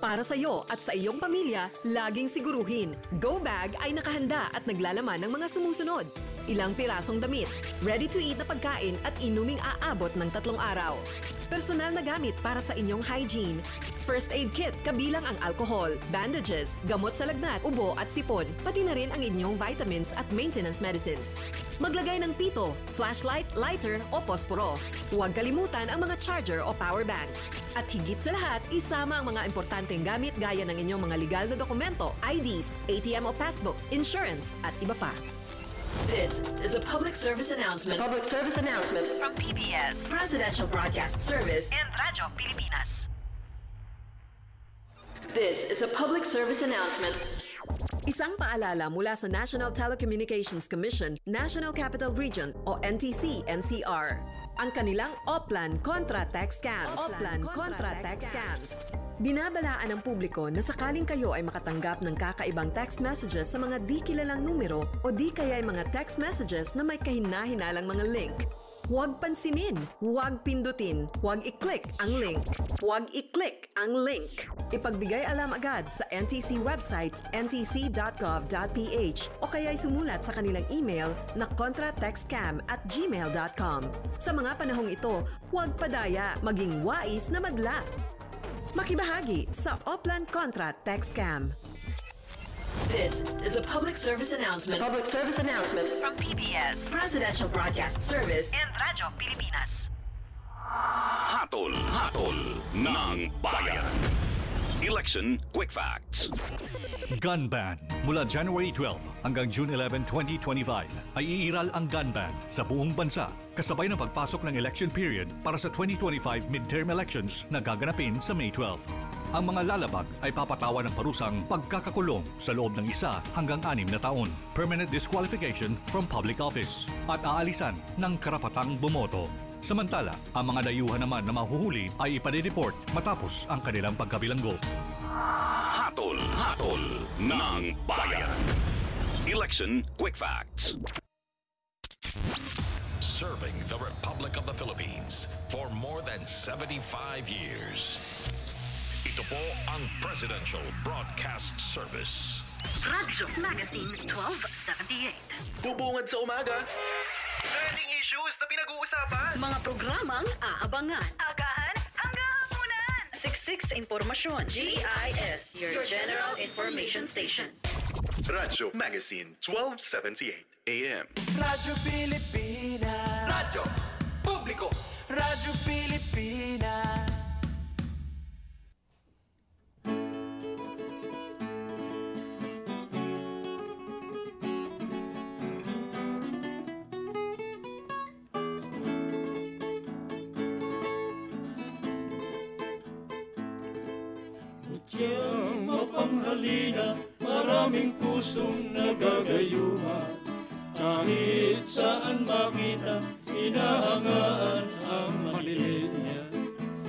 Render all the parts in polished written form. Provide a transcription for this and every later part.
Para sa iyo at sa iyong pamilya, laging siguruhin, Go Bag ay nakahanda at naglalaman ng mga sumusunod. Ilang pirasong damit, ready-to-eat na pagkain at inuming aabot ng 3 araw. Personal na gamit para sa inyong hygiene. First aid kit kabilang ang alcohol, bandages, gamot sa lagnat, ubo at sipon, pati na rin ang inyong vitamins at maintenance medicines. Maglagay ng pito, flashlight, lighter o posporo. Huwag kalimutan ang mga charger o power bank. At higit sa lahat, isama ang mga importanteng gamit gaya ng inyong mga legal na dokumento, IDs, ATM o passbook, insurance at iba pa. This is a public service announcement. From PBS, Presidential Broadcast Service and Radyo Pilipinas. This is a public service announcement. Isang paalala mula sa National Telecommunications Commission, National Capital Region o NTC-NCR. Ang kanilang Oplan Contra Text Scams. Binabalaan ng publiko na sakaling kayo ay makatanggap ng kakaibang text messages sa mga di kilalang numero o di kaya ay mga text messages na may kahina-hinalang mga link. Huwag pansinin, huwag pindutin, huwag i-click ang link. Ipagbigay alam agad sa NTC website ntc.gov.ph o kaya'y sumulat sa kanilang email na contratextcam@gmail.com. Sa mga panahong ito, huwag padaya, maging wais na madla. Makibahagi sa Oplan Contra Text Scam. This is a public service announcement. From PBS, Presidential Broadcast Service and Radyo Pilipinas. Hatol ng Bayan. Election Quick Facts. Gun ban. Mula January 12 hanggang June 11, 2025 ay iiral ang gun ban sa buong bansa kasabay ng pagpasok ng election period para sa 2025 midterm elections na gaganapin sa May 12. Ang mga lalabag ay papatawan ng parusang pagkakakulong sa loob ng 1 hanggang 6 na taon, permanent disqualification from public office, at aalisan ng karapatang bumoto. Samantala, ang mga dayuhan naman na mahuhuli ay ipadideport matapos ang kanilang pagkabilanggo. Hatol ng Bayan. Election Quick Facts. Serving the Republic of the Philippines for more than 75 years. Ito po ang Presidential Broadcast Service. Radyo Magazine 1278. Bubungad sa umaga. Trending issues na pinag-uusapan. Mga programang aabangan. Agahan hanggang hapunan. Siksik sa impormasyon. GIS, your General Information Station. Radyo Magazine 1278 AM. Radyo Pilipinas. Radyo Publiko. Radyo Pilipinas. Siyang mapanghalina, maraming pusong nagagayuma. Kahit saan makita, hinahangaan ang maliit niya.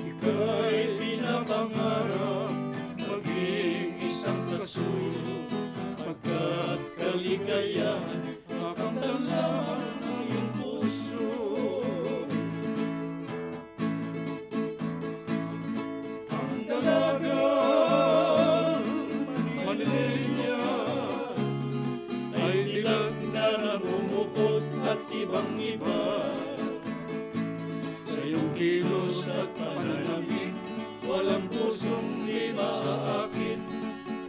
Ika'y pinapangarap, maging isang kasuyo. Pagkat kaligayahan, makamdam lamang ang iyong puso. Ang dalaga ay dilag na namumukot at ibang-iba. Sa iyong kilos at pananamit, walang pusong di maaakit.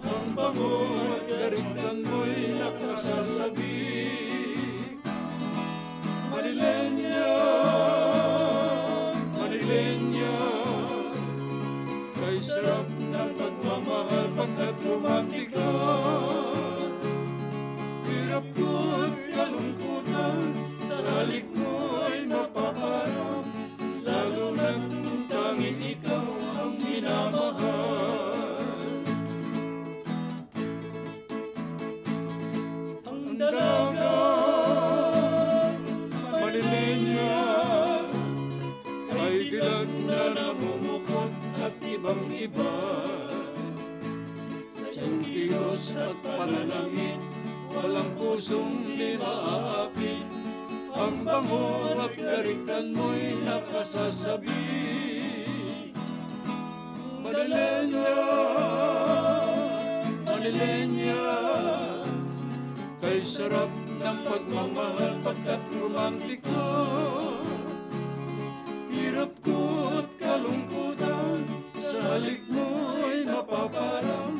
Ang bango at karigtan mo'y nakasasabi. Manilenya, Manilenya, kay sarap ng pagmamahal pagkat romantika. Hirap ko't kalungkutan, sa halik mo ay mapaparang, lalo na't tanging ikaw ang minamahal. Ang dalaga, Manilenya, ay dilag na namumukot at ibang-iba. Sa Diyos at pananamit, walang pusong di maaapit. Ang bango at kariktan mo'y nakasasabi. Manilenya, malilenya. Kay sarap ng pagmamahal pagkat romantiko. Hirap ko't kalungkutan, sa halik mo'y mapaparam,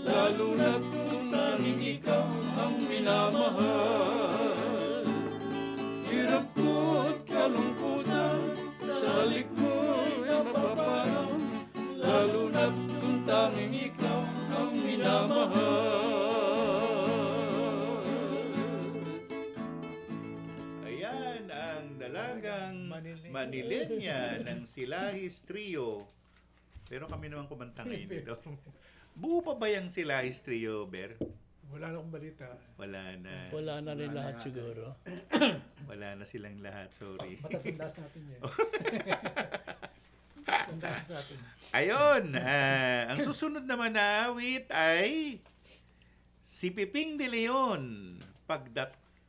lalo na't kung tanging ikaw ang minamahal. Hirap ko't kalungkutan, sa halik mo'y mapaparam, lalo na't kung tanging ikaw ang minamahal. Ayan ang dalagang Manilenya ng Silahis Trio. Pero kami naman kumanta ngayon dito. Buo pa ba yung Silahis Trio, Ber? Wala na akong balita. Wala na. Wala na rin lahat siguro. Wala na silang lahat, sorry. Matatandas natin yan. Tandas natin. Ayun, ang susunod naman na awit ay si Piping de Leon,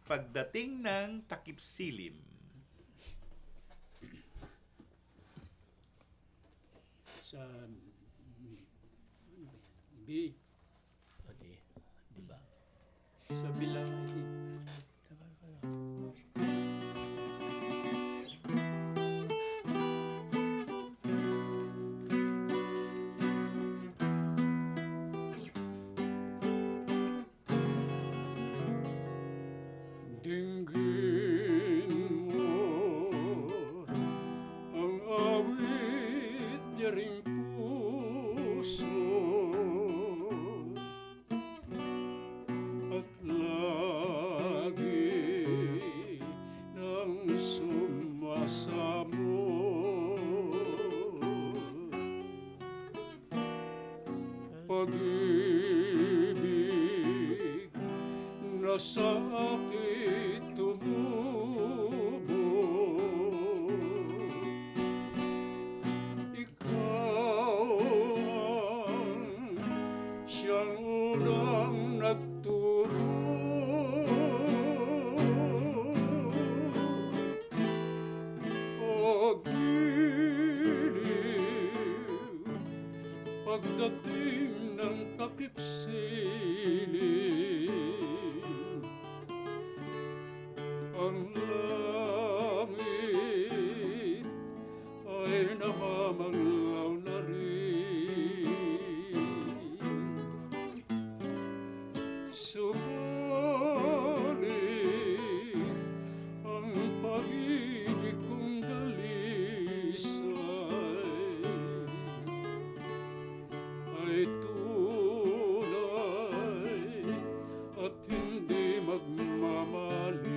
pagdating ng Takip Silim. Sa B, Pati, di ba? sa bilang dinggin mo ang awit niya ring puso at lagi nang sumasamo pag-ibig na sa akin tumubo. Ikaw ang siyang unang nagturo. Pag-iliw, pagdating ng takip silim, ang langit ay namamanglaw na rin. Subalit ang pag-ibig kong dalisay ay tunay at hindi magmamaling.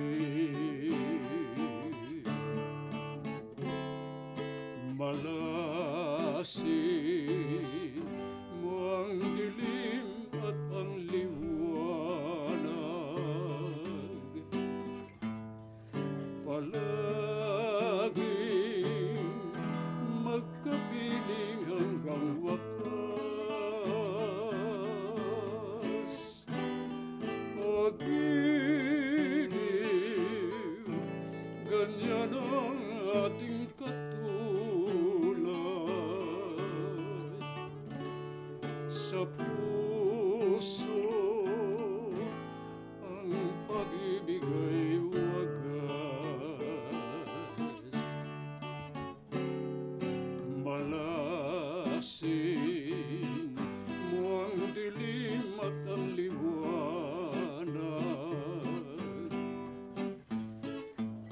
Malasin mo ang dilim at ang liwanag. Palaging magkapiling hanggang wakas. Pag-iliw, ganyan ang ating katulad. Sa puso, ang pag-ibig ay wagas. Malasin mo ang dilim at ang liwanag.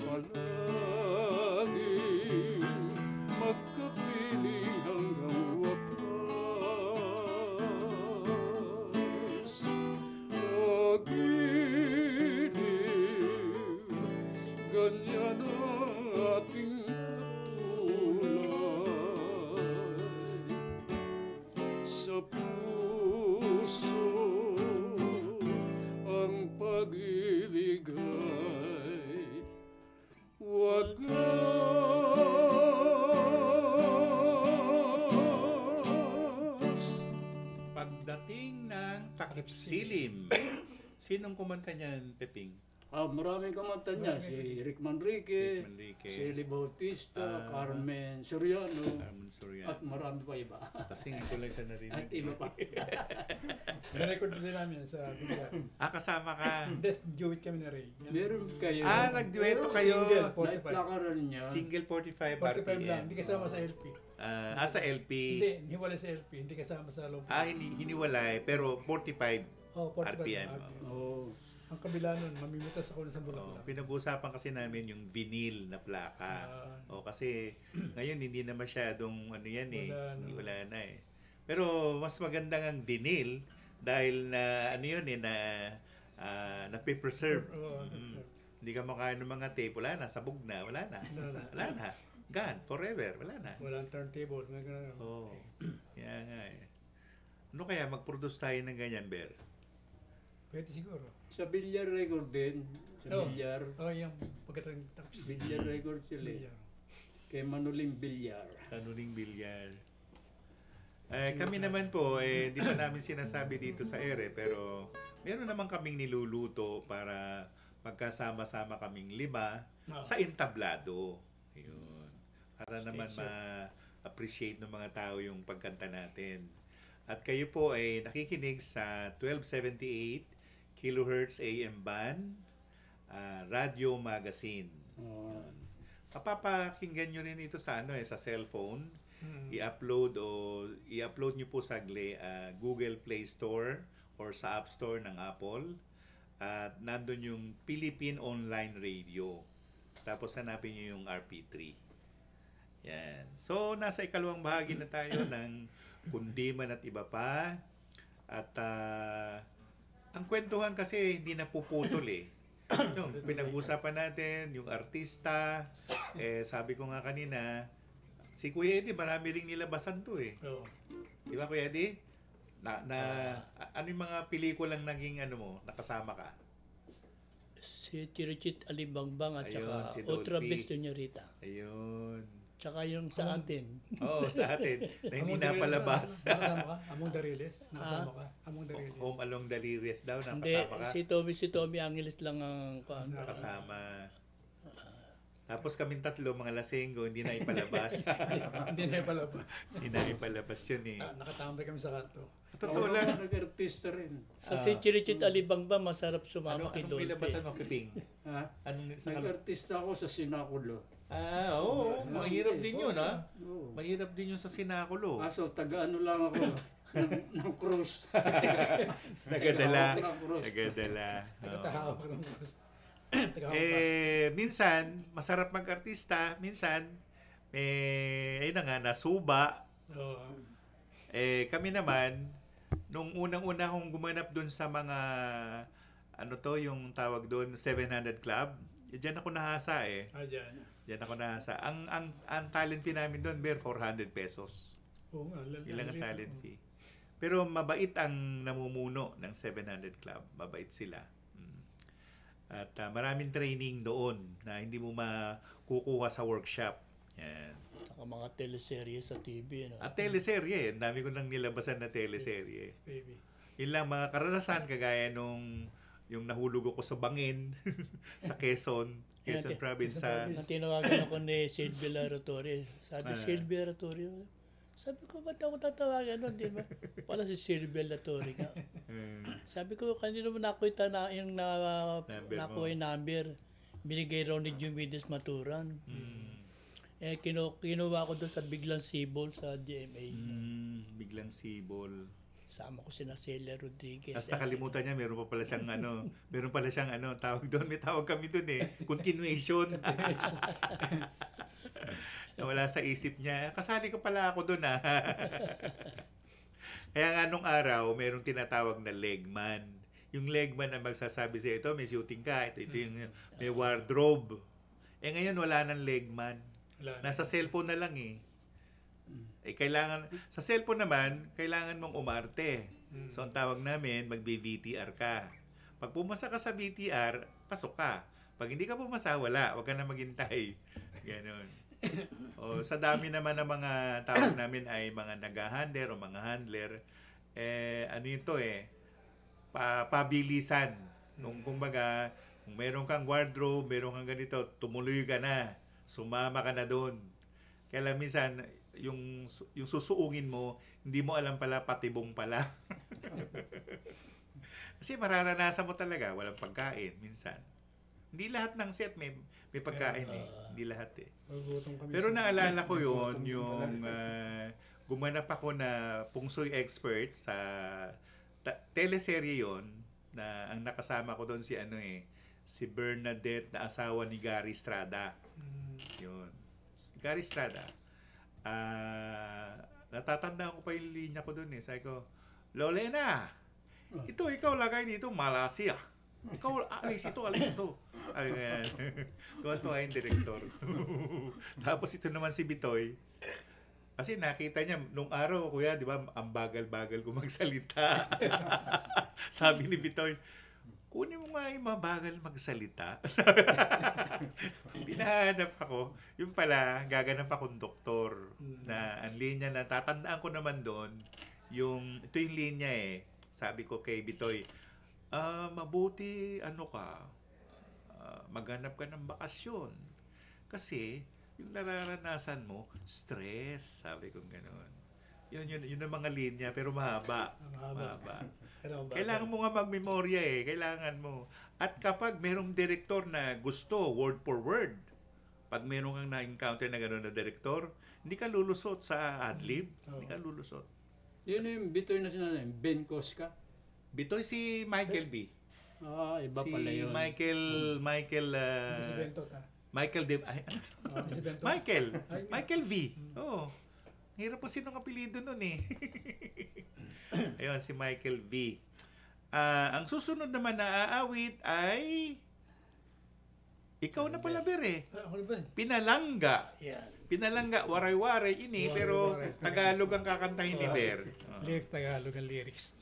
Palaging magkapiling hanggang wakas. Pag-iliw, ganyan ang ating katulad. Sa puso, ang pag-ibig ay wagas. Pagdating ng Takip Silim. Sinong kumanta niyan, Peping? Maraming kumanta niya. Si Rick Manrique, Rick Manrique. si Eli Bautista, Carmen Soriano, Carmen Soriano. at marami pa iba. Kasi hindi ko lang siya narinig. At iba pa. Na-record din namin sa Bigla. Kasama ka. Hindi, duet kami na Ray. Meron kayo. Nagdueto kayo. Single, 45. Naiplakaran niya. Single 45 45 RPM. lang, hindi kasama sa LP. Sa LP. Hindi wala sa LP, hindi kasama sa loob. Hiniwalay, pero 45 45 RPM. Oo. Ang kabila nun, mamimitas ako sa bulaklak. Pinag-uusapan kasi namin yung vinyl na plaka. Kasi ngayon hindi na masyadong wala na eh. Pero mas maganda ang vinyl dahil na na-preserve. Hindi ka makain ng mga tape, wala na, sabog na, wala na. Gone, forever, wala na. Walang turntable. Kaya nga eh. Ano kaya, mag-produce tayo ng ganyan, Ber? Pwede siguro. Sa Bilyar Record din. Sa Bilyar. Yung pagkatapos tapos. Bilyar Record sila. Kay Manuling Bilyar. Manuling Bilyar. Kami naman po, hindi pa namin sinasabi dito sa ere, pero meron naman kaming niluluto para magkasama-sama kaming 5 sa entablado. Yun. Para naman ma-appreciate ng mga tao yung pagkanta natin. At kayo po ay nakikinig sa 1278 kilohertz AM band, radio magazine. Papapakinggan nyo rin ito sa sa cellphone. I-upload nyo po sa Google Play Store or sa App Store ng Apple. At nandun yung Philippine Online Radio. Tapos hanapin nyo yung RP3. Yan. So, nasa ikalawang bahagi na tayo ng Kundiman at iba pa. At ang kwentuhan kasi hindi napuputol eh. Yung pinag-uusapan natin, yung artista, sabi ko nga kanina, si Kuya Eddie, marami ring nilabasan to eh. Di ba Kuya Eddie? Ano yung mga pelikulang naging nakasama ka? Si Chirichit Alibangbang at saka si Otra Dolphy. Vez Señorita. Ayun. Tsaka yung sa atin. Sa atin. Na hindi napalabas. Nakasama ka? Among the Riles? Nakasama ka? Among the Riles? Home Along the Liris daw, Hindi, nakasama ka? si Tommy Angeles lang ang Nakasama. Tapos kaming tatlo, mga lasenggo, hindi na ipalabas. Hindi na ipalabas. Hindi na ipalabas yun eh. Nakatambay kami sa kanto. Totoo lang. Nag-artista rin. Sa si Chirichit Alibangbang, masarap sumama kay Anong Dolphy. pilabasan mo, Piping? Nag-artista ako sa Sinakulo. Oo. Mahirap din yun, ha? Mahirap din yun sa Sinakulo. Kaso, taga-ano lang ako. ng cruise. Nagadala. Nagtatahawak ng cruise. Minsan, masarap mag-artista. Minsan, ayun na nga, nasuba. Kami naman, nung unang-una akong gumanap dun sa mga, yung tawag dun, 700 Club, diyan ako nahasa eh. Diyan ako nahasa. Ang talent fee namin dun, 400 pesos. Ilang ang talent fee. Pero mabait ang namumuno ng 700 Club. Mabait sila. At maraming training doon na hindi mo makukuha sa workshop. Yan. Saka mga teleserye sa TV. No? At teleserye. Ang dami ko nang nilabasan na teleserye. Yun lang mga karanasan kagaya nung yung nahulog ako sa bangin sa Quezon Province. Tinawagan ako ni Silvia Laratore. Sabi, Silvia Laratore, sabi ko, ba't ako tatawagan nun, di ba? Wala si Silvia Laratore nga. Sabi ko, kanino mo nakuha yung nakuha yung number. Binigay raw ni Jumides Maturan. Kinuha ko doon sa Biglang Sibol sa GMA. Biglang Sibol. Sama ko sina Celia Rodriguez. Tapos nakalimutan niya, meron pa pala siyang tawag doon. May tawag kami doon eh. Continuation. Nawala sa isip niya. Kasali ko pala ako doon ah. Kaya nga nung araw, merong tinatawag na legman. Yung legman na magsasabi sa ito, may shooting ka. Ito yung may wardrobe. Ngayon wala nang legman. Nasa cellphone na lang eh. Kailangan, sa cellphone naman, kailangan mong umarte. So, ang tawag namin, mag-VTR ka. Pag pumasa ka sa VTR, pasok ka. Pag hindi ka pumasa, wala. Huwag ka na maghintay. Ganon. Sa dami naman ng mga tawag namin ay mga nag-handler o mga handler. Pabilisan. Kumbaga, Kung meron kang wardrobe, meron kang ganito, tumuloy ka na. Sumama ka na doon. Kaya lang minsan, yung susuungin mo, hindi mo alam pala, patibong pala. Kasi mararanasan mo talaga, walang pagkain minsan. Hindi lahat ng set may pagkain eh. Hindi lahat eh. Pero naalala ko yon yung gumanap ako na pungsoy expert sa teleserye yon na ang nakasama ko doon si Bernadette na asawa ni Gary Estrada. Yun. Si Gary Estrada. Natatandaan ko pa yung linya ko doon eh. Sabi ko, Lolena, ikaw lagay dito, Malaysia. Ikaw, alis ito. Ay, tuwan-tuwa yung direktor. Tapos ito naman si Bitoy. Kasi nakita niya, nung araw, kuya, di ba, ang bagal-bagal ko magsalita. Sabi ni Bitoy, kunin mo nga yung mabagal magsalita. Pinahanap ako. Yung pala, gaganap akong doktor. Na ang linya na, tatandaan ko naman doon, ito yung linya eh. Sabi ko kay Bitoy, mabuti maghanap ka ng bakasyon. Kasi, yung nararanasan mo, stress, sabi kong gano'n. Yun ang mga linya, pero mahaba. Kailangan mo nga magmemorya eh. Kailangan mo. At kapag merong direktor na gusto, word for word, pag meron kang na-encounter na gano'n na direktor, hindi ka lulusot sa adlib. Hindi ka lulusot. Yun yung Bitoy na sinabi, Ben Cosca. Bitoy si Michael B. Iba pala yun. Michael V. Oo. Hirap po sinong apelido nun eh. Ayun, si Michael V. Ang susunod naman na aawit ay ikaw na pala, Ber eh. Pinalangga. Pinalangga, waray-waray ini, pero Tagalog ang kakantahin ni Ber. Tagalog ang lyrics.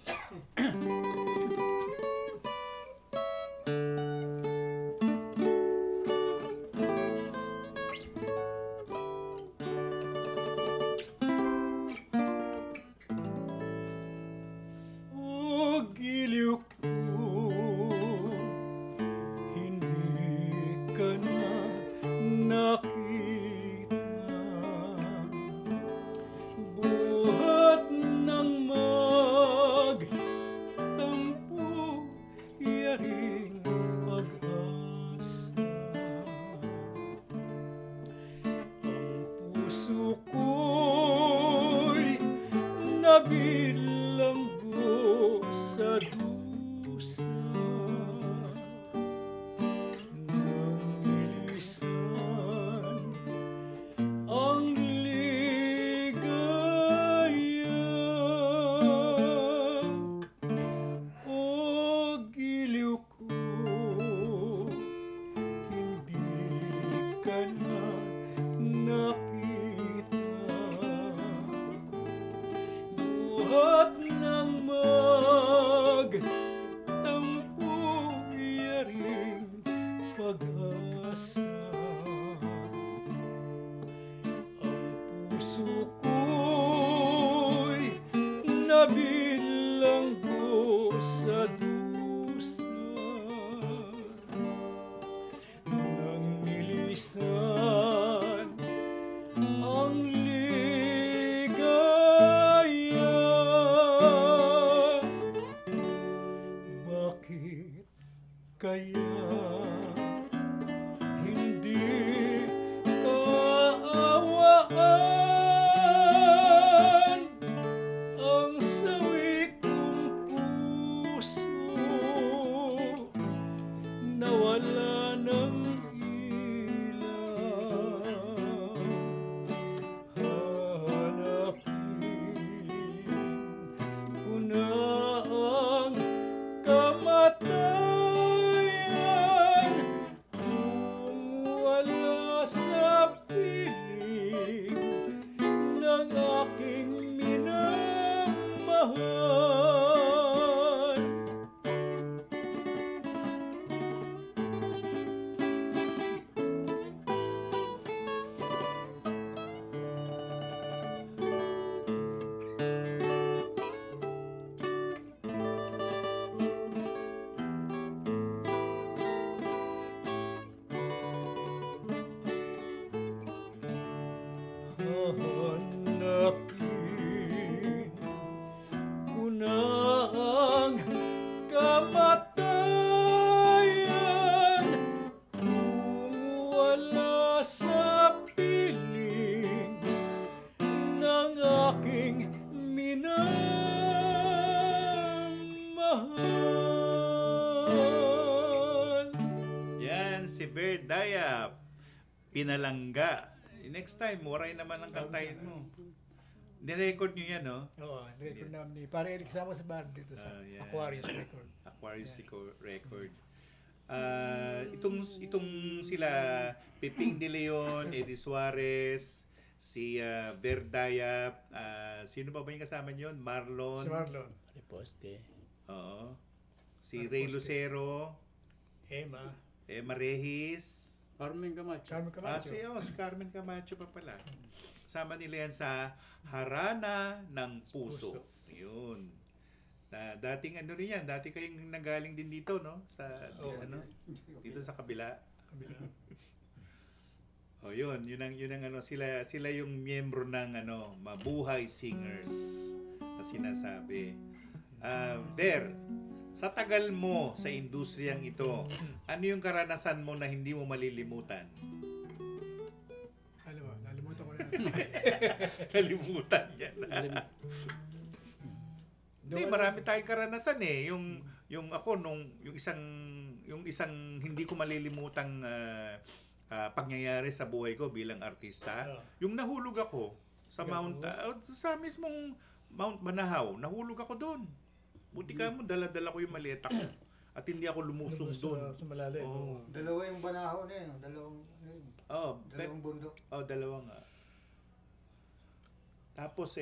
si Verdaya Pinalangga. Next time, muray naman ang kantahin mo. Nirecord nyo yan, no? Oo, record namin ni para kasama sa bar dito sa Aquarius Record. Aquarius Record. Itong sila Piping De Leon, Eddie Suarez, si Verdaya, sino pa ba yung kasama nyo? Marlon. Si Marlon. Reposte. Oo. Si Ray Lucero. Emma Regis. Carmen Camacho. Si Carmen Camacho pa pala. Kasama nila yan sa Harana ng Puso. Yun. Na dating ano rin yan, dati kayong nanggaling din dito, no? Sa dito sa kabila. Yun ang ano, sila yung miyembro ng Mabuhay Singers na sinasabi. Sa tagal mo sa industriyang ito, ano yung karanasan mo na hindi mo malilimutan? Alam mo, nalimutan ko na. Nalimutan yan. Hindi, marami tayong karanasan eh. Yung ako yung isang hindi ko malilimutang pangyayari sa buhay ko bilang artista, yung nahulog ako sa sa mismong Mount Banahaw, nahulog ako doon. Buti ka mo, dala-dala ko yung maleta ko. At hindi ako lumusong doon. Sa malalim. Dalawa yung Banahaw na yun. Dalawang bundok. Dalawa nga. Tapos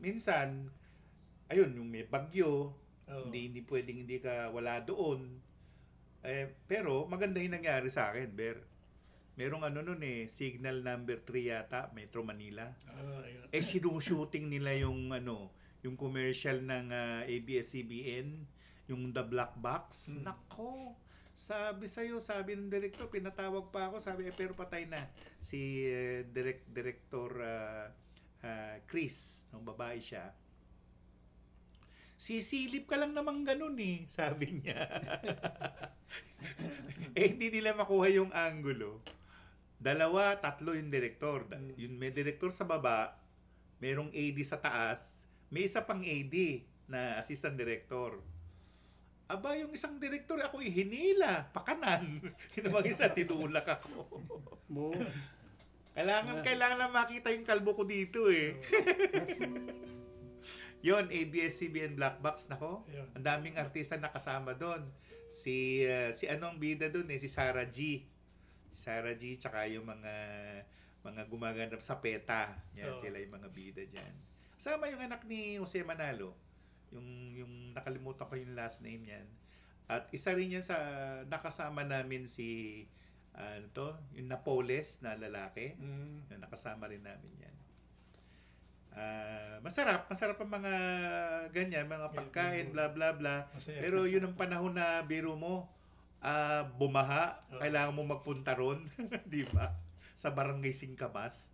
minsan, ayun, yung may bagyo, hindi pwedeng hindi ka wala doon. Pero maganda yung nangyari sa akin, merong signal number 3 yata, Metro Manila. Sinushooting nila yung yung commercial ng ABS-CBN, yung The Black Box. Nako, sabi ng director, pinatawag pa ako, sabi pero patay na si director Chris, ng babae siya. Sisilip ka lang naman ganun sabi niya. Hindi nila makuha yung angulo. 2, 3 yung director. Yung may director sa baba, merong AD sa taas, may isa pang AD na assistant director. Aba, yung isang director, ako hinila, pakanan. Yung isa, tinulak ako. Kailangan na makita yung kalbo ko dito Yon, ABS-CBN Black Box, nako. Ang daming artista nakasama doon. Si anong bida doon si Sarah G. Tsaka yung mga gumaganap sa PETA. Yan, sila yung mga bida diyan. Sama yung anak ni Jose Manalo. Yung nakalimutan ko yung last name niyan. At isa rin yan sa nakasama namin si yung Napoles na lalaki. Yung nakasama rin namin yan. Masarap ang mga ganyan, mga pagkain, bla bla bla. Pero yun ang panahon na biro mo, bumaha, kailangan mo magpunta ron, di ba? Sa Barangay Singkamas,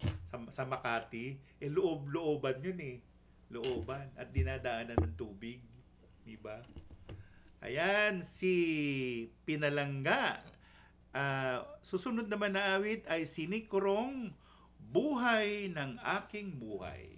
sa Makati, looban yun looban at dinadaanan ng tubig, di ba? Ayan, si Pinalangga. Susunod naman na awit ay si Nick Corong, Buhay ng Aking Buhay.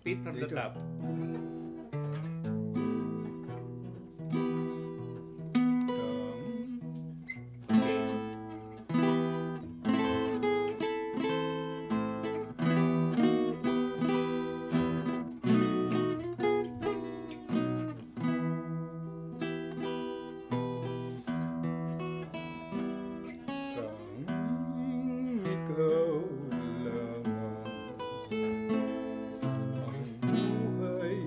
Repeat from the top. Ikaw lamang ang buhay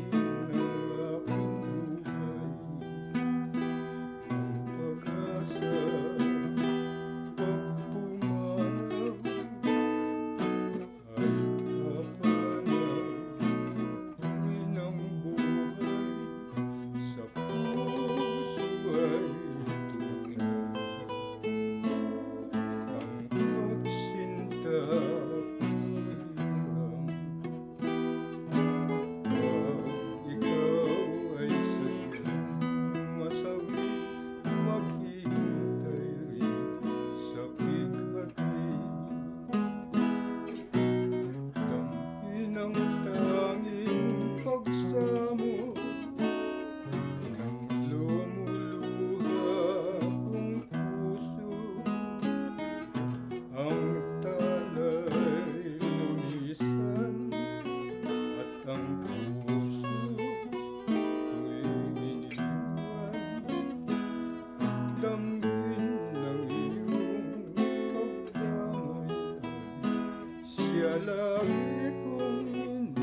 lagi kong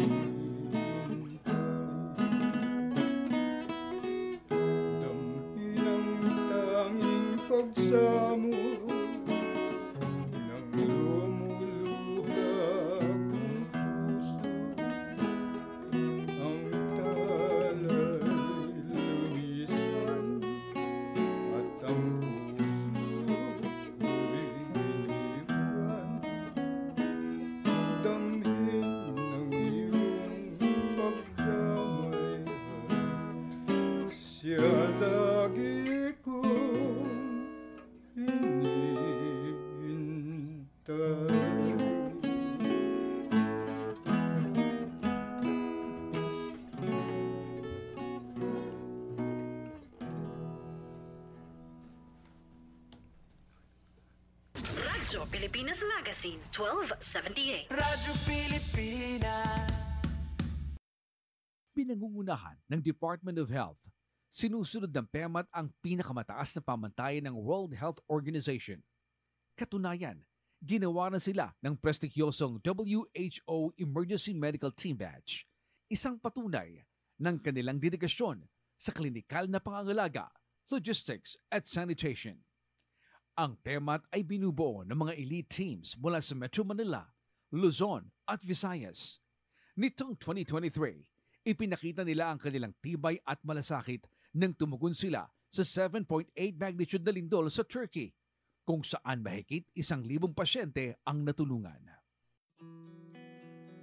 damhin ang tanging pagsamo ng lumuluha kong puso. Ang talay lumisan at ang lagi kong hinihintay. Radyo Pilipinas Magazine, 1278. Radyo Pilipinas. Pinangungunahan ng Department of Health, sinusunod ng PEMAT ang pinakamataas na pamantayan ng World Health Organization. Katunayan, ginawa na sila ng prestigyosong WHO Emergency Medical Team Badge, isang patunay ng kanilang dedikasyon sa klinikal na pangangalaga, logistics at sanitation. Ang PEMAT ay binubuo ng mga elite teams mula sa Metro Manila, Luzon at Visayas. Nitong 2023, ipinakita nila ang kanilang tibay at malasakit nang tumugon sila sa 7.8 magnitude na lindol sa Turkey, kung saan mahigit 1,000 pasyente ang natulungan.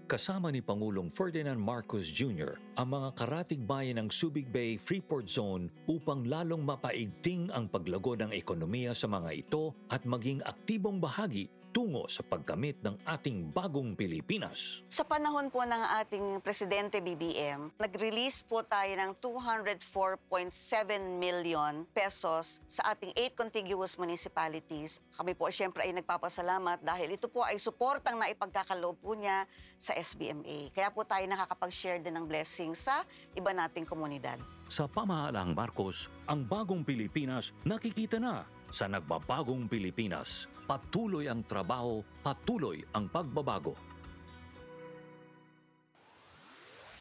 Kasama ni Pangulong Ferdinand Marcos Jr. ang mga karatig bayan ng Subic Bay Freeport Zone upang lalong mapaigting ang paglago ng ekonomiya sa mga ito at maging aktibong bahagi tungo sa pagkamit ng ating bagong Pilipinas. Sa panahon po ng ating Presidente BBM, nag-release po tayo ng 204.7 million pesos sa ating 8 contiguous municipalities. Kami po siyempre ay nagpapasalamat dahil ito po ay suportang naipagkakaloob po niya sa SBMA. Kaya po tayo nakakapag-share din ng blessings sa iba nating komunidad. Sa pamahalaang Marcos, ang bagong Pilipinas nakikita na sa nagbabagong Pilipinas. Patuloy ang trabaho, patuloy ang pagbabago.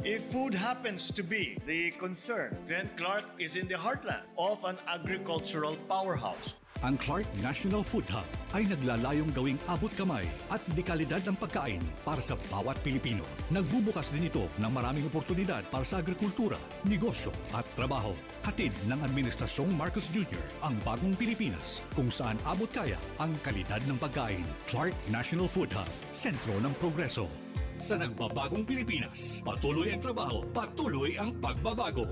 If food happens to be the concern, then Clark is in the heartland of an agricultural powerhouse. Ang Clark National Food Hub ay naglalayong gawing abot kamay at dekalidad ng pagkain para sa bawat Pilipino. Nagbubukas din ito ng maraming oportunidad para sa agrikultura, negosyo at trabaho. Hatid ng Administrasyong Marcos Jr. ang bagong Pilipinas kung saan abot kaya ang kalidad ng pagkain. Clark National Food Hub, sentro ng progreso. Sa nagbabagong Pilipinas, patuloy ang trabaho, patuloy ang pagbabago.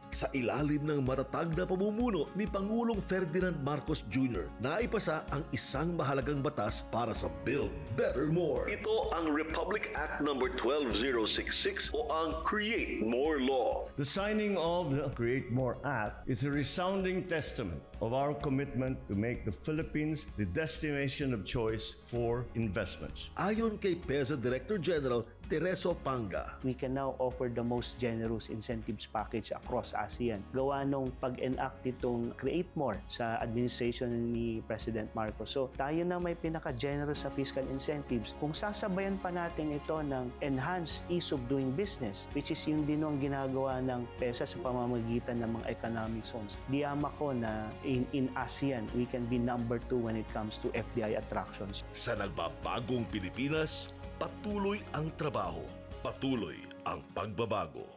Sa ilalim ng matatag na pamumuno ni Pangulong Ferdinand Marcos Jr., naipasa ang isang mahalagang batas para sa Build Better More. Ito ang Republic Act No. 12066 o ang Create More Law. The signing of the Create More Act is a resounding testament of our commitment to make the Philippines the destination of choice for investments. Ayon kay PEZA Director General Tereso Panga, we can now offer the most generous incentives package across ASEAN. Gawa nung pag-enact itong Create More sa administration ni President Marcos. So tayo na may pinaka-generous sa fiscal incentives. Kung sasabayan pa natin ito ng enhanced ease of doing business, which is yung din ang ginagawa ng PEZA sa pamamagitan ng mga economic zones. Diyama ko na in ASEAN, we can be number 2 when it comes to FDI attractions. Sa nagbabagong Pilipinas, patuloy ang trabaho, patuloy ang pagbabago.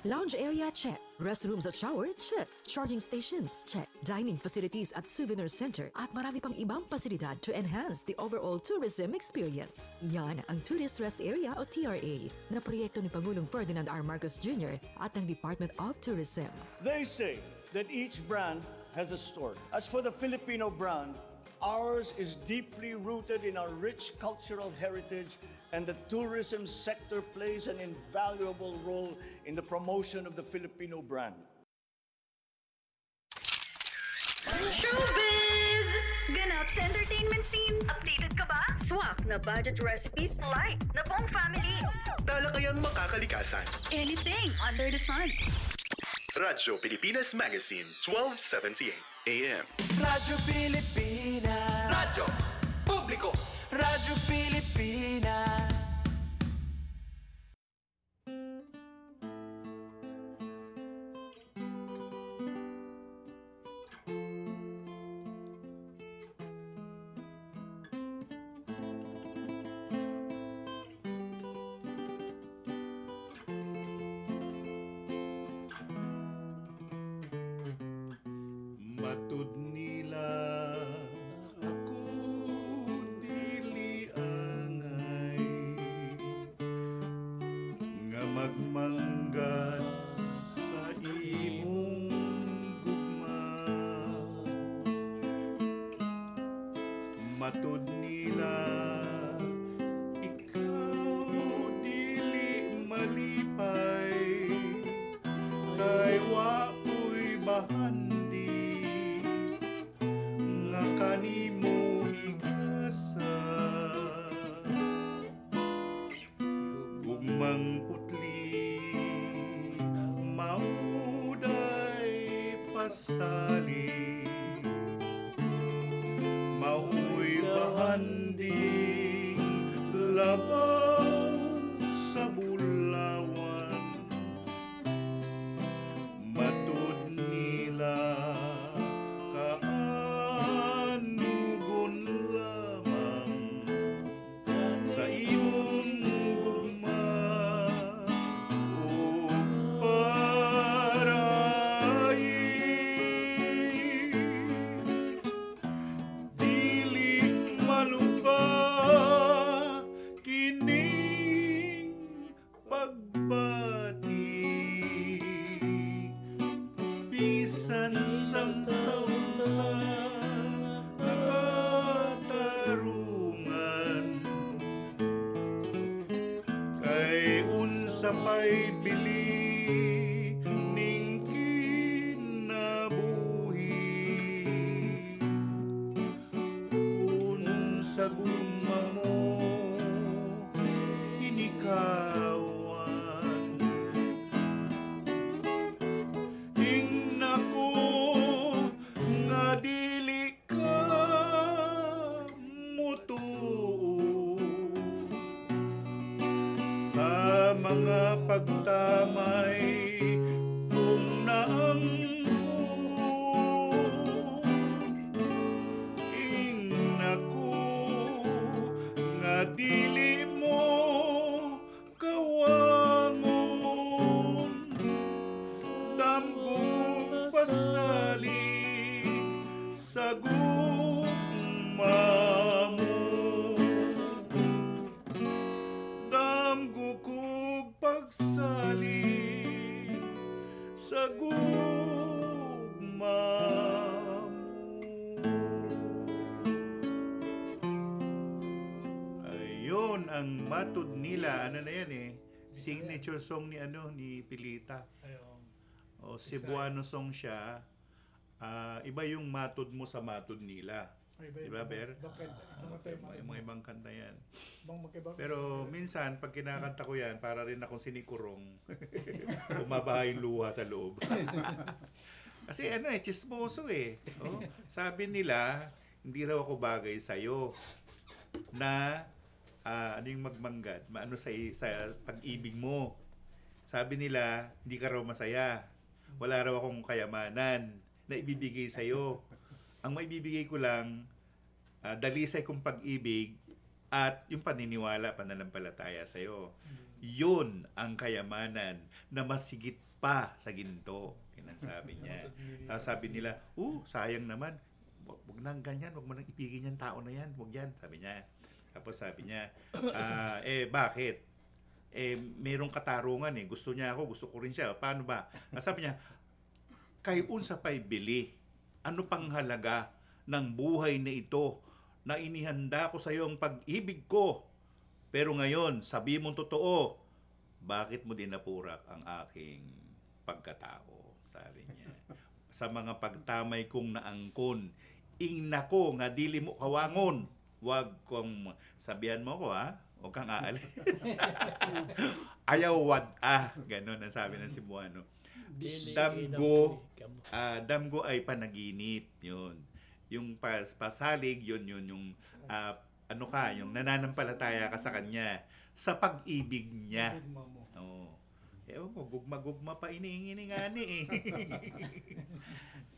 Lounge area, check. Restrooms at shower, check. Charging stations, check. Dining facilities at souvenir center at marami pang ibang pasilidad to enhance the overall tourism experience. Yan ang Tourist Rest Area o TRA na proyekto ni Pangulong Ferdinand R. Marcos Jr. at ng Department of Tourism. They say that each brand has a story. As for the Filipino brand, ours is deeply rooted in our rich cultural heritage, and the tourism sector plays an invaluable role in the promotion of the Filipino brand. Showbiz! Ganap sa entertainment scene. Updated ka ba? Swak na budget recipes. Light na buong family. Talakayang makakalikasan. Anything under the sun. Radyo Pilipinas Magazine, 1278 AM. Radyo Pilipinas. Radyo matud nila ako dili angay nga magmanggat sa imong gugma matud nila ikaw dili malipay kay waoy bahandi nga kanimo igasa gugmang putli mauday pasali mauy bahanding labaw sa bulawan matud nila kaanugon lamang sa imong gugma o parayi dili malupa kining pagbati bisan samsam sa nakatarungan kay unsa pay bili ning kinabuhi kun sa gugma mo inikawan Inako nga dili ka mutuo sa mga pagtamay kung naangko Inako nga dili mo kawangon damgo pasali sa gugma mo damgo kog pagsali sa gugma ayun ang matud nila ano na yan signature song ni ni Pilita. O Cebuano song siya. Iba yung matud mo sa matud nila. Diba, Ber? Yung mga ibang kanta yan. Pero minsan, pag kinakanta ko yan, para rin akong sinikurong. Bumabaha yung luha sa loob. Kasi chismoso Oh, sabi nila, hindi raw ako bagay sa'yo na yung magmanggat, maano sa pag-ibig mo. Sabi nila, hindi ka raw masaya. Wala raw akong kayamanan na ibibigay sa'yo. Ang maibibigay ko lang, dalisay kong pag-ibig at yung paniniwala, pananampalataya sa'yo. Yun ang kayamanan na masigit pa sa ginto. Yan ang sabi niya. Sabi nila, sayang naman. Huwag nang ganyan, huwag mo nang ipigin yung tao na yan. Huwag yan, sabi niya. Tapos sabi niya, bakit? Mayroong katarungan gusto niya ako, gusto ko rin siya. Paano ba? Sabi niya, kay unsa pay bili, ano pang halaga ng buhay na ito na inihanda ko sa iyo ang pag-ibig ko. Pero ngayon, sabi mong totoo, bakit mo dinapurak ang aking pagkatao? Sabi niya. Sa mga pagtamay kong naangkon, inako nga dili mo kawangon. Wag kong sabihan mo ko huwag kang aalis. Ayaw ganon ang sabi ng Cebuano. Damgo ay panaginip yun. Yung pasalig yun yung yung nananampalataya ka sa kanya sa pag-ibig niya. Ewan ko, gugma-gugma pa iniingini-ngani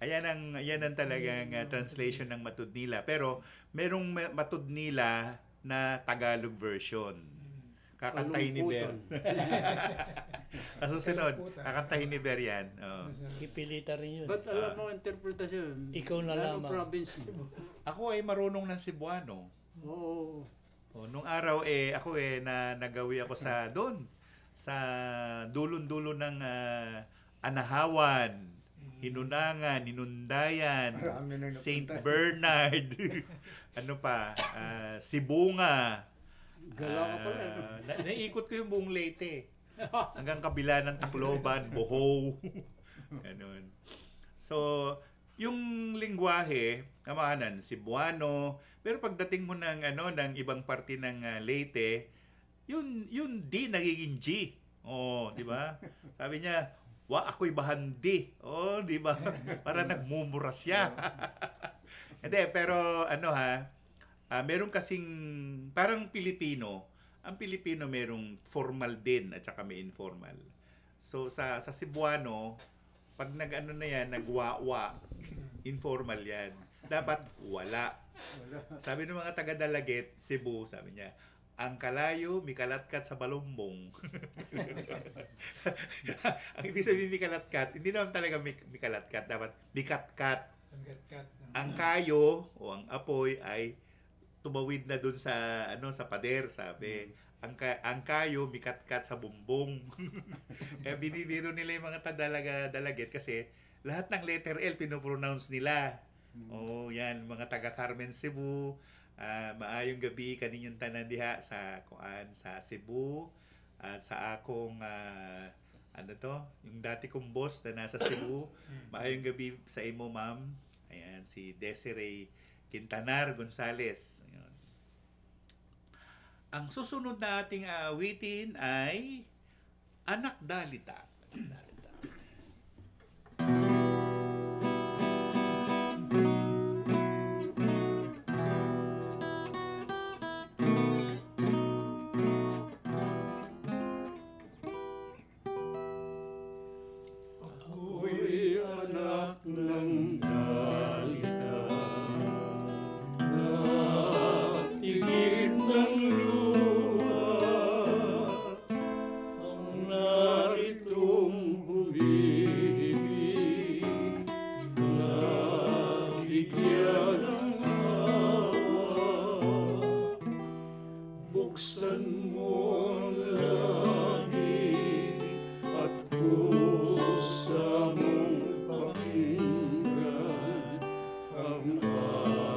Ayan ang talagang translation ng matud nila. Pero merong matud nila na Tagalog version. Kakantahin ni Ber. Susunod, kakantahin ni Ber yan. Oh. Kipilita rin yun. Ba't alam mo interpretasyon? Ikaw na Anong lamang. province mo? Ako ay marunong ng Cebuano. Oo. Nung araw ako nagawi ako sa doon sa dulon-dulo ng Anahawan, Hinunangan, Hinundayan, St. Bernard, Sibunga. Gala ka pala. Naiikot ko yung buong Leyte. Hanggang kabila ng Tacloban, Bohol. Ganun. So, yung lingwahe, kamahanan, Cebuano, pero pagdating mo ng ibang parte ng Leyte, yun D nagiging G. Di ba? Sabi niya, ako'y bahandi. Di ba? Para nagmumura siya. Hindi, pero meron kasing parang Pilipino. Ang Pilipino merong formal din at saka may informal. So sa Cebuano, pag nagwa-wa, informal yan. Dapat wala. Sabi ng mga taga-Dalaget, Cebu, sabi niya, ang kalayo, mikalatkat sa balumbong. Ang ibig sabihin mikalatkat, hindi naman talaga mikalatkat, dapat mikatkat. Ang kayo o ang apoy ay tumawid na dun sa sa pader, sabi. Ang kayo mikatkat sa bumbong. Kaya binibiro nila yung mga Dalaget kasi lahat ng letter L pinopronounce nila. Yan mga taga Carmen, Cebu. Maayong gabi kaninyong tanan diha sa Cebu at sa akong yung dati kong boss na nasa Cebu. Maayong gabi sa imo, ma'am. Ayan, si Desiree Quintanar Gonzales. Ayan. Ang susunod na ating aawitin ay Anak Dalita. Ako'y anak ng dalita na tingin ng luha ang naritong humihigit na bigyan ng hawa. Buksan mo ang langit at kusa mong pakinggan ang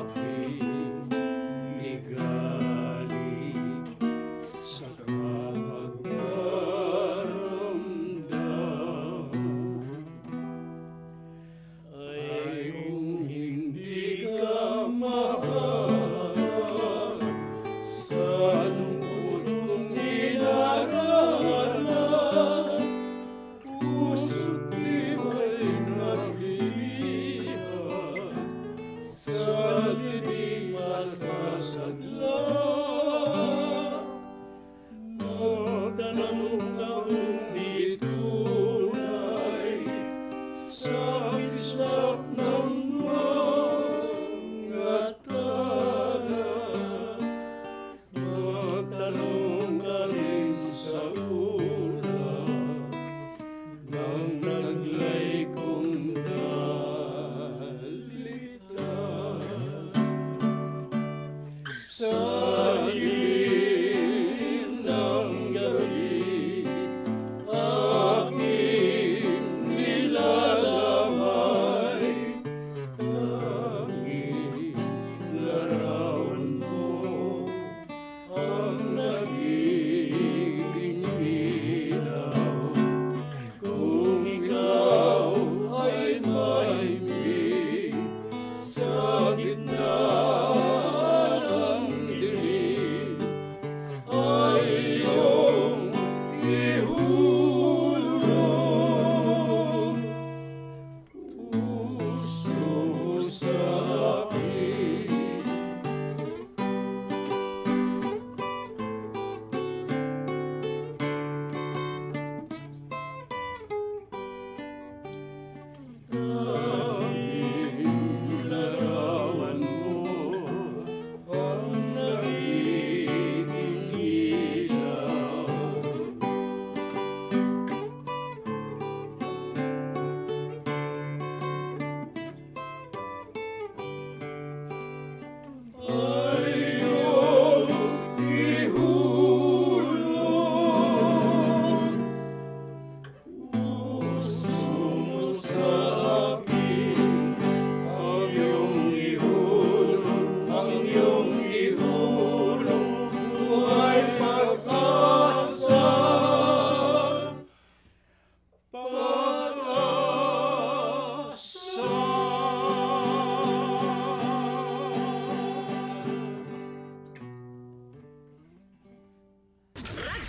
aking ligalig sa kapagparamdam. Ay kung hindi ka mahal, saan kung inaranas, puso't diwa'y naglilihan, sa libing masasadla. Magtanong kang di tunay sa kislap ng mga tala. Magtanong ka rin sa ulan ng naglay kong dalita. Sa dilim ng gabi, aking nilalamay, tanging larawan mo ang nagiging ilaw. Kung ikaw ay maibig sa gitna ng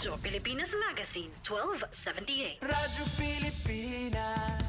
Radyo Pilipinas Magazine, 1278. Radyo Pilipinas.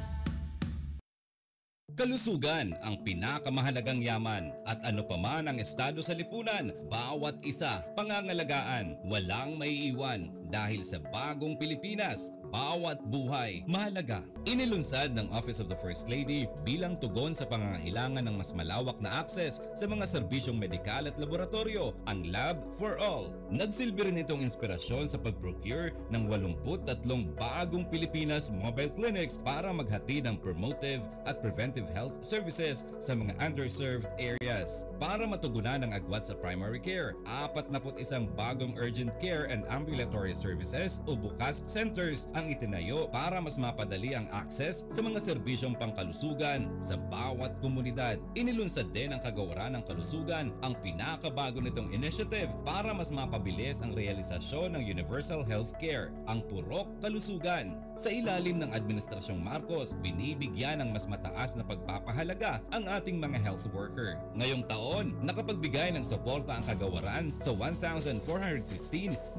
Kalusugan ang pinakamahalagang yaman at ano pa man ang estado sa lipunan, bawat isa pangangalagaan, walang maiiwan dahil sa bagong Pilipinas, bawat buhay mahalaga. Inilunsad ng Office of the First Lady bilang tugon sa pangangailangan ng mas malawak na access sa mga serbisyong medikal at laboratorio, ang Lab for All. Nagsilbi rin itong inspirasyon sa pag-procure ng 83 bagong Pilipinas mobile clinics para maghatid ng promotive at preventive health services sa mga underserved areas. Para matugunan ang agwat sa primary care, 41 bagong urgent care and ambulatory services o bukas centers ang itinayo para mas mapadali ang access sa mga serbisyong pangkalusugan sa bawat komunidad. Inilunsad din ang Kagawaran ng Kalusugan, ang pinakabago nitong initiative para mas mapabilis ang realisasyon ng universal health care, ang Purok Kalusugan. Sa ilalim ng Administrasyong Marcos, binibigyan ng mas mataas na pagpapahalaga ang ating mga health worker. Ngayong taon, nakapagbigay ng suporta ang Kagawaran sa 1,415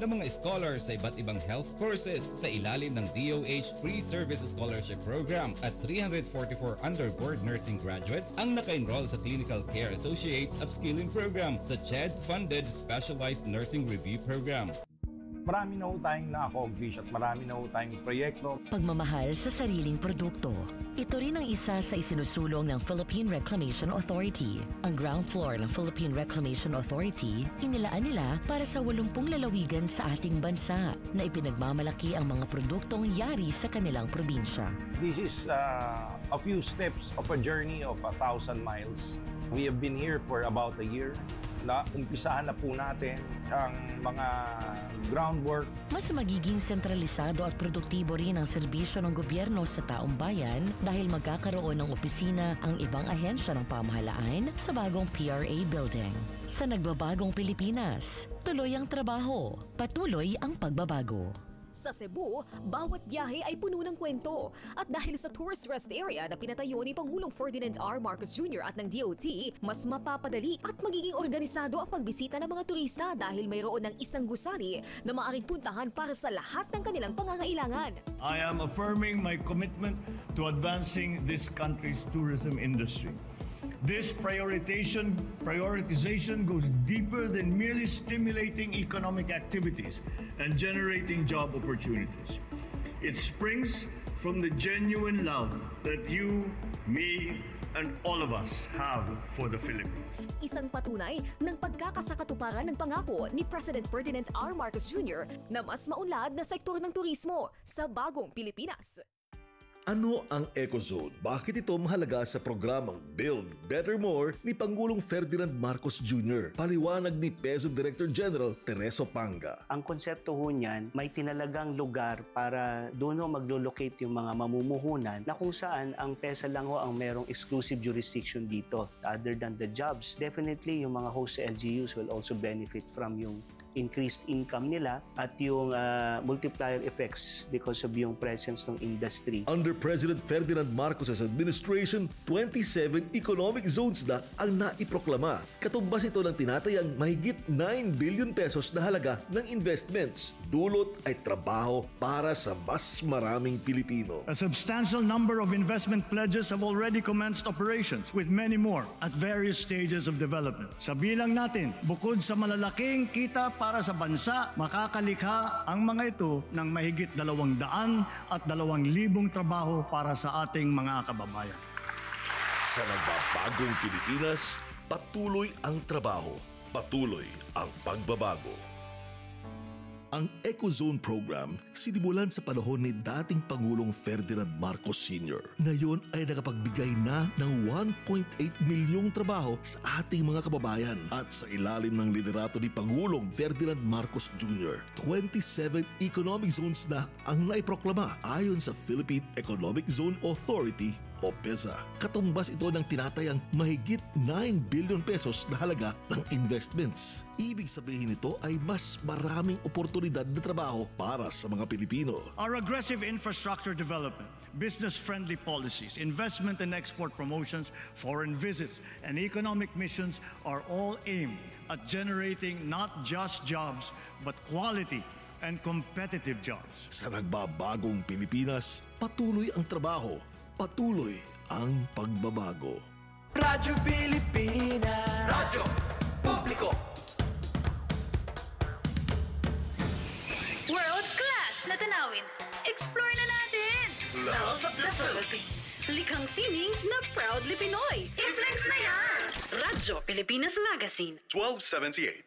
na mga scholars sa iba't ibang health courses sa ilalim ng DOH Pre-Service Scholarship Program at 344 underboard nursing graduates ang naka-enroll sa Clinical Care Associates Upskilling Program sa CHED-funded Specialized Nursing Review Program. Marami na ho tayong na-accomplish at marami na ho tayong proyekto. Pagmamahal sa sariling produkto. Ito rin ang isa sa isinusulong ng Philippine Reclamation Authority. Ang ground floor ng Philippine Reclamation Authority, inilaan nila para sa 80 lalawigan sa ating bansa na ipinagmamalaki ang mga produktong yari sa kanilang probinsya. This is a few steps of a journey of 1,000 miles. We have been here for about a year. Umpisahan na po natin ang mga groundwork. Mas magiging sentralisado at produktibo rin ang serbisyo ng gobyerno sa taong bayan dahil magkakaroon ng opisina ang ibang ahensya ng pamahalaan sa bagong PRA building. Sa nagbabagong Pilipinas, tuloy ang trabaho, patuloy ang pagbabago. Sa Cebu, bawat biyahe ay puno ng kwento. At dahil sa tourist rest area na pinatayo ni Pangulong Ferdinand R. Marcos Jr. at ng DOT, mas mapapadali at magiging organisado ang pagbisita ng mga turista dahil mayroon ng isang gusali na maaaring puntahan para sa lahat ng kanilang pangangailangan. I am affirming my commitment to advancing this country's tourism industry. This prioritization goes deeper than merely stimulating economic activities and generating job opportunities. It springs from the genuine love that you, me, and all of us have for the Philippines. Isang patunay ng pagkakasakatuparan ng pangako ni President Ferdinand R. Marcos Jr. na mas maunlad na sektor ng turismo sa bagong Pilipinas. Ano ang EcoZone? Bakit ito mahalaga sa programang Build Better More ni Pangulong Ferdinand Marcos Jr.? Paliwanag ni PEZO Director General Tereso Panga. Ang konsepto ho niyan, may tinalagang lugar para doon ho maglo-locate yung mga mamumuhunan na kung saan ang PESA lang ho ang merong exclusive jurisdiction dito. Other than the jobs, definitely yung mga host LGUs will also benefit from yung increased income nila at yung multiplier effects because of yung presence ng industry. Under President Ferdinand Marcos's administration, 27 economic zones na ang naiproklama. Katumbas ito ng tinatayang mahigit 9 billion pesos na halaga ng investments. Dulot ay trabaho para sa mas maraming Pilipino. A substantial number of investment pledges have already commenced operations with many more at various stages of development. Sa bilang natin, bukod sa malalaking kita para sa bansa, makakalikha ang mga ito ng mahigit 200 at 2,000 trabaho para sa ating mga kababayan. Sa nagbabagong Pilipinas, patuloy ang trabaho, patuloy ang pagbabago. Ang EcoZone program sinimulan sa panahon ni dating Pangulong Ferdinand Marcos Sr. Ngayon ay nakapagbigay na ng 1.8 milyong trabaho sa ating mga kababayan at sa ilalim ng liderato ni Pangulong Ferdinand Marcos Jr. 27 economic zones na ang naiproklama ayon sa Philippine Economic Zone Authority o PEZA. Katumbas ito ng tinatayang mahigit 9 billion pesos na halaga ng investments. Ibig sabihin nito ay mas maraming oportunidad na trabaho para sa mga Pilipino. Our aggressive infrastructure development, business-friendly policies, investment and export promotions, foreign visits, and economic missions are all aimed at generating not just jobs, but quality, and competitive jobs. Sa nagbabagong Pilipinas, patuloy ang trabaho, patuloy ang pagbabago. Radyo Pilipinas. Radyo Publiko. World class na tanawin. Explore na natin. Love the Philippines. Likhang sining na proudly Pinoy. I-flex na yan. Radyo Pilipinas Magazine. 1278.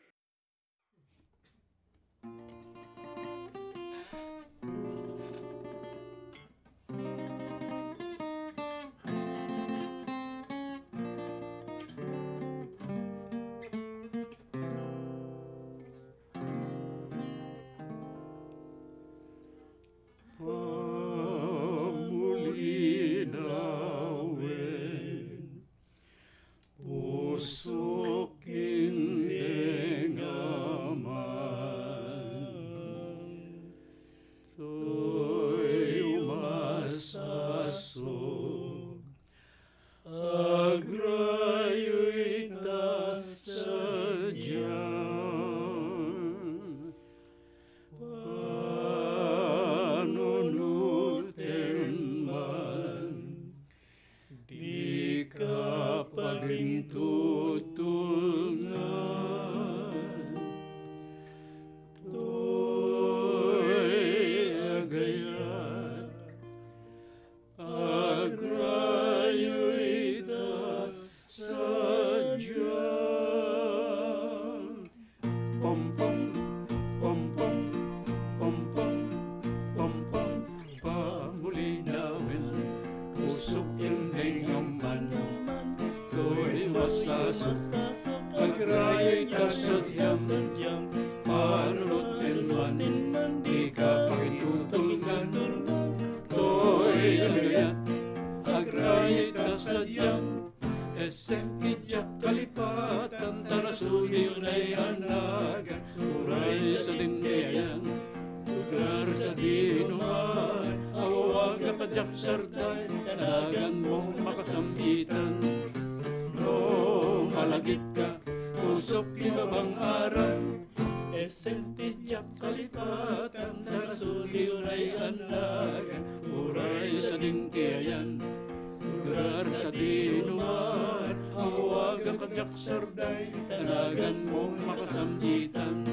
Sarday, tanagan mong makasambitan.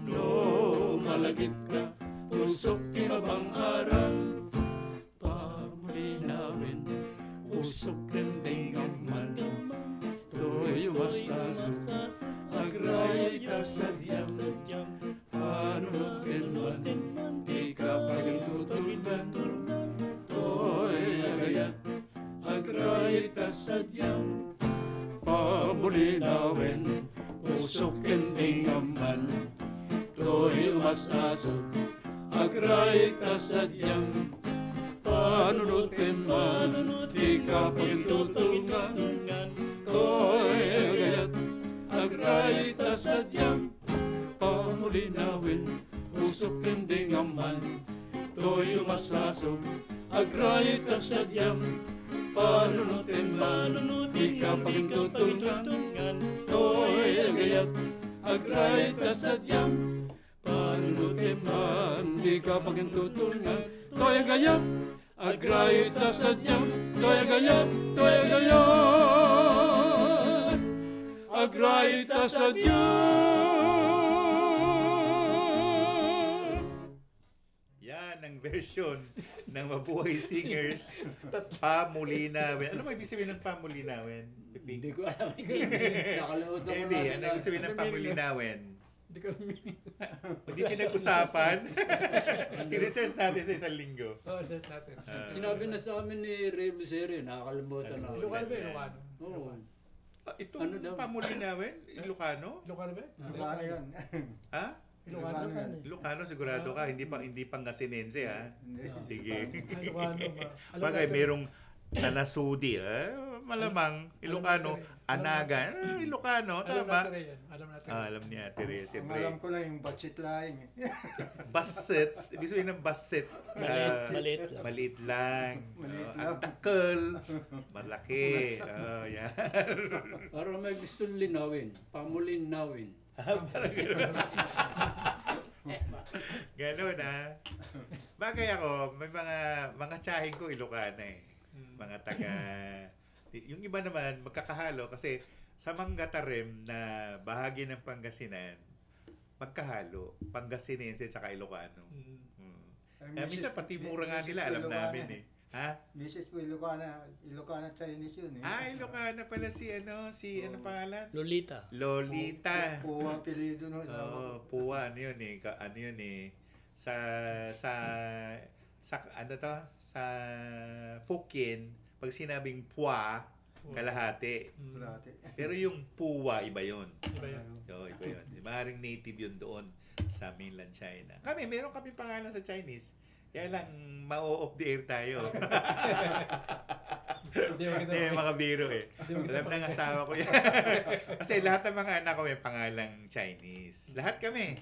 No, malagip ka, usok kinabang aral. Pamulinawin, usok kending agman. To'y mastasok, agray ka sadyang. Panunutin man, di ka pagintutulban. To'y agayat, agray ka sadyang. Pamulinawin, usok kending aman. To'y umasasok, agray ka sadyang. Panunutin man, di ka pagintutulungan. To'y agayat, agray ka sadyang. Pamulinawin, usok kending aman. To'y umasasok, agray ka sadyang. Panunutin man, di ka pagintutulungan. To'y agayat, agray ka sadyang. Panunutin man, di ka pagintutulungan. To'y agayat, agray ka sadyang. To'y agayat, agray ka sadyang. Yan ang version ng Mabuhay Singers, Pamulinawin. Ano ba ibig sabihin ng Pamulinawin? Hindi ko alam. Nakalimutan ko Hindi, ano ibig sabihin ng Pamulinawin? Hindi ko Hindi pinag-usapan. I-research natin sa isang linggo. Oo, research natin. Sinabi na sa amin ni Ray Lucero, nakakalimutan na. Ilocano ba? Ilocano? Oo. Ito, Pamulinawin? Ilocano? Ilocano ba? Ilocano yan. Ha? Ilocano yan. Ilocano, sigurado ka. Hindi Pangasinense, ha? Sige. Ilocano ba? Bagay, merong Nanasudi, malamang. Ilocano, Anaga, Ilocano, tama? Alam natin. Alam niya, Tere. Siyempre. Alam ko lang yung budget laing. Basset. Ibig sabihin ng basset. Maliit lang. Maliit lang. Ang takal. Malaki. Yan. Parang may gusto linawin. Pamulinawin. Parang gano'n. Gano'n Bagay ako, may mga tsahin ko Ilocana Mga taga... Yung iba naman, magkakahalo kasi sa Manggatarem na bahagi ng Pangasinan, magkahalo, Pangasinense at Ilocano. Minsan pati mura nga nila, alam namin Ha? Mrs. ko Ilocana Chinese yun Ilocana pala si ano pangalan? Lolita. Puwa apelido no. Puwa ano yun Sa Fukien, pag sinabing Pua, kalahati. Pero yung Puwa, iba yun. Iba yun. Maaaring native yun doon sa mainland China. Meron kami pangalan sa Chinese. Kaya lang, ma-off the air tayo. Hindi, mga biro Alam ng asawa ko yan. Kasi lahat ng mga anak ko may pangalang Chinese. Lahat kami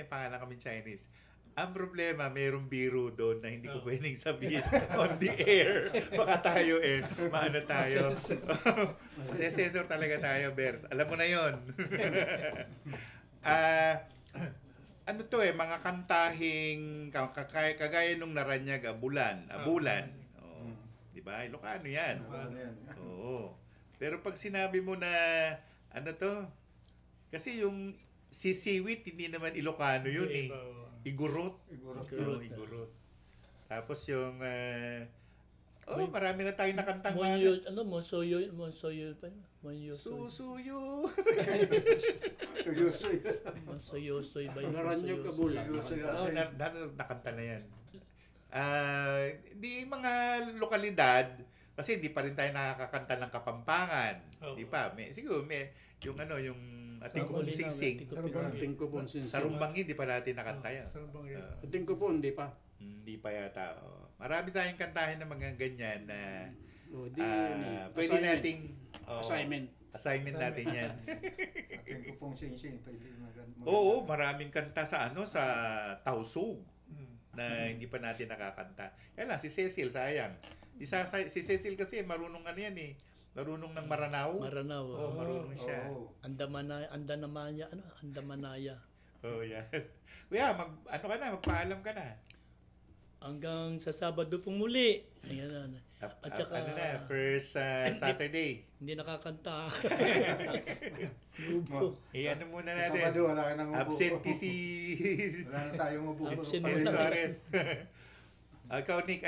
pangalan kami Chinese. Ang problema, mayroong biro doon na hindi ko pwedeng sabihin on the air. Baka tayo maano tayo. Kasi sensor talaga tayo, Bers. Alam mo na yon. Mga kantahing kagaya nung Naranyaga, Bulan. Di ba? Ilocano yan. Oo. Pero pag sinabi mo na kasi yung sisiwit, hindi naman Ilocano yun Igurot. Tapos yung marami na tayong nakantang Monsoyo pa yun. Susuyo. Monsoyosoy ba yun? Naranyog ka bulan. Nakanta na yan. Di mga lokalidad, kasi hindi pa rin tayo nakakanta ng Kapampangan. Di pa. Siguro yung Ating Kupong Singsing. Ating Kupong Singsing. Sarumbangin, di pa natin nakanta yan. Ating Kupong, di pa. Hindi pa yata. Marami tayong kantahin na mga ganyan na pwede nating assignment natin yan. Ating Kupong Singsing. Oo, maraming kanta sa Tausug na hindi pa natin nakakanta. Kaya lang, si Cecil, sayang. Si Cecil kasi marunong marunong ng Maranao. Marunong siya. Andamanaya. Yan. Kuya, magpaalam ka na. Hanggang sa Sabado pong muli. Ayan. At saka, first Saturday. Hindi nakakanta. Muna natin. Sabado, wala ka nang ubo. Absentee si... Wala na tayong ubo. Absentee Suarez. Ikaw, Nick,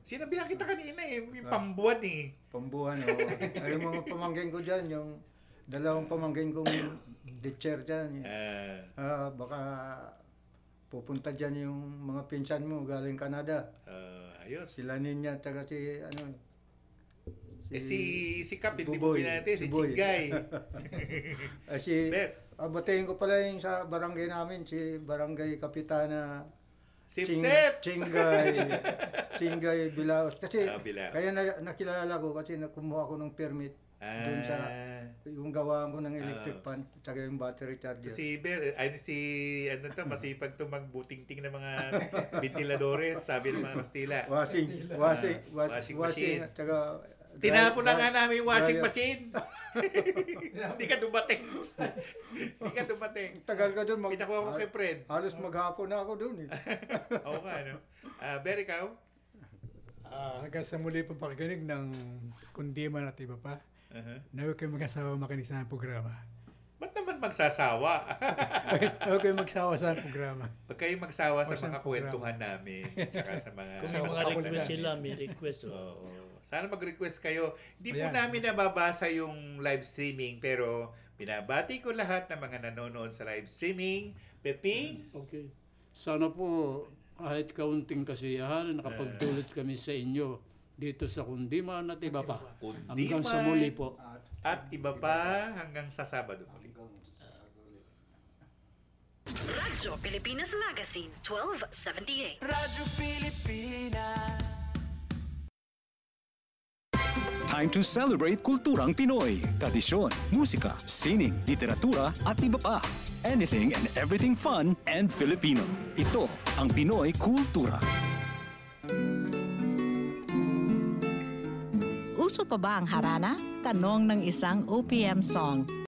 sinabihan kita kanina yung pambuan Pambuan, Ay, yung mga pamangkin ko dyan, yung dalawang pamangkin kong teacher dyan. Baka pupunta dyan yung mga pinsan mo galing Canada. Ayos. Sila Ninya, taga si Kap, hindi mo natin, si Chingay. Batayin ko pala yung sa barangay namin, si Barangay Kapitana Chingay Bilaos. Kasi kaya nakilala ko kasi kumuha ko ng permit doon sa yung gawaan ko ng electric fan at yung battery charger. Masipag to magbuting-ting ng mga ventiladores, sabi ng mga Kastila. Washing machine. Tinapon na nga namin yung washing machine. Hindi ka dumating. Tagal ka doon. Pinakuha ko kay Fred. Halos maghapon na ako doon. Oo nga, Ber, ikaw? Hanggang sa muli pa pakikinig ng Kundiman at iba pa. Huwag kayo magsasawa makinig sa programa. Ba't naman magsasawa? Huwag kayo magsawa sa programa. Huwag kayo magsawa sa mga kwentuhan namin. Tsaka sa mga... Kung mga request sila, may request. Sana mag-request kayo. Hindi po namin nababasa yung live streaming, pero binabati ko lahat ng mga nanonood sa live streaming. Peping? Okay. Sana po kahit kaunting kasiyahan, nakapagdulot kami sa inyo dito sa Kundiman at iba pa. Hanggang sa muli po. At iba pa hanggang sa Sabado muli. Radyo Pilipinas Magazine, 1278. Radyo Pilipinas. Time to celebrate kulturang Pinoy. Tradisyon, musika, sining, literatura at iba pa. Anything and everything fun and Filipino. Ito ang Pinoy Kultura. Uso pa ba ang harana? Tanong ng isang OPM song.